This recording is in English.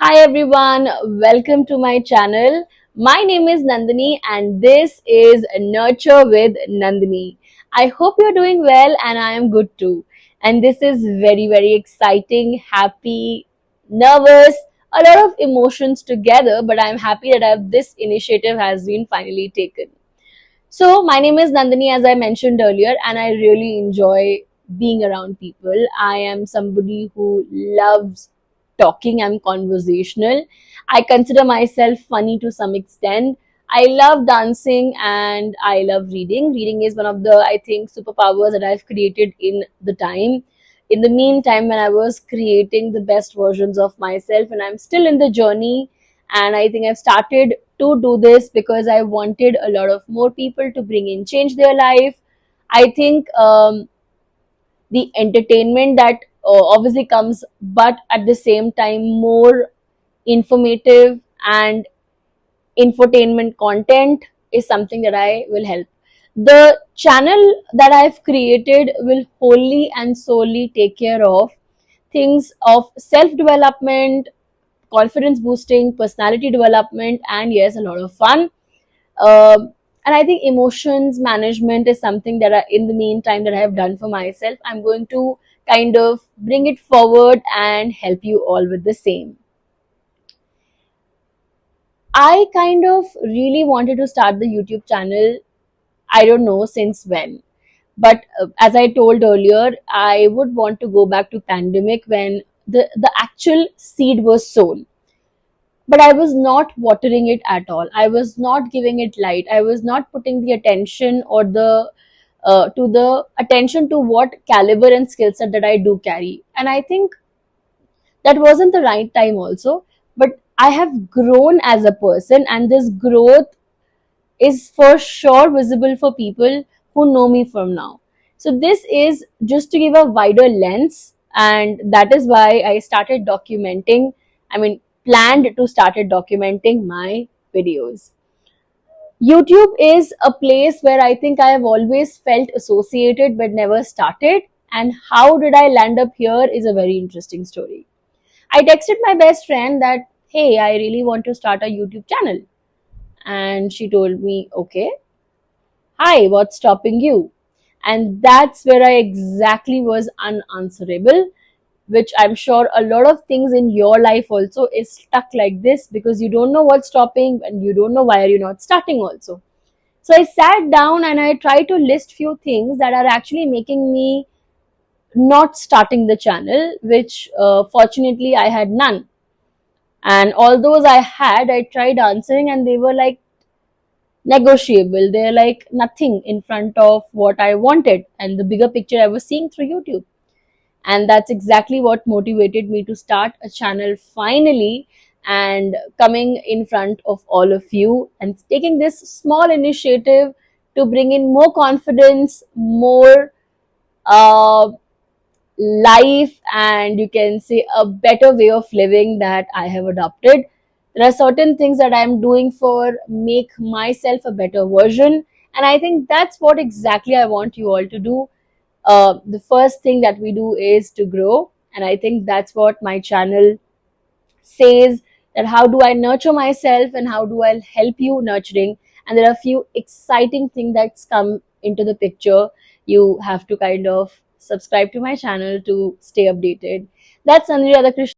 Hi everyone, welcome to my channel. My name is Nandini and this is Nurture with Nandini. I hope you're doing well and I am good too. And this is very exciting, happy, nervous, a lot of emotions together, but I'm happy that this initiative has been finally taken. So, my name is Nandini, as I mentioned earlier, and I really enjoy being around people. I am somebody who loves talking, I'm conversational. I consider myself funny to some extent. I love dancing and I love reading. Reading is one of the, I think, superpowers that I've created in the time. In the meantime, when I was creating the best versions of myself, and I'm still in the journey, and I think I've started to do this because I wanted a lot of more people to bring in change their life. I think the entertainment that obviously comes, but at the same time more informative and infotainment content is something that I will help. The channel that I've created will wholly and solely take care of things of self development, confidence boosting, personality development, and yes, a lot of fun. And I think emotions management is something that in the meantime that I have done for myself. I'm going to kind of bring it forward and help you all with the same. I kind of really wanted to start the YouTube channel. I don't know since when, but as I told earlier, I would want to go back to pandemic when the actual seed was sown, but I was not watering it at all. I was not giving it light. I was not putting the attention or the attention to what caliber and skill set that I do carry. And I think that wasn't the right time also. But I have grown as a person, and this growth is for sure visible for people who know me from now. So this is just to give a wider lens, and that is why I started documenting. I mean, planned to started documenting my videos. YouTube is a place where I think I have always felt associated but never started. And how did I land up here is a very interesting story. I texted my best friend that, hey, I really want to start a YouTube channel. And she told me, okay, hi, what's stopping you? And that's where I exactly was unanswerable, which I'm sure a lot of things in your life also is stuck like this because you don't know what's stopping and you don't know why are you not starting also. So I sat down and I tried to list few things that are actually making me not starting the channel, which fortunately I had none. And all those I had, I tried answering and they were like negotiable. They're like nothing in front of what I wanted and the bigger picture I was seeing through YouTube. And that's exactly what motivated me to start a channel finally and coming in front of all of you and taking this small initiative to bring in more confidence, more uh, life, and you can say a better way of living that I have adopted. There are certain things that I'm doing for make myself a better version, and I think that's what exactly I want you all to do. The first thing that we do is to grow, and I think that's what my channel says, that how do I nurture myself and how do I help you nurturing. And there are a few exciting things that's come into the picture. You have to kind of subscribe to my channel to stay updated. That's Nandini Radhakrishnan.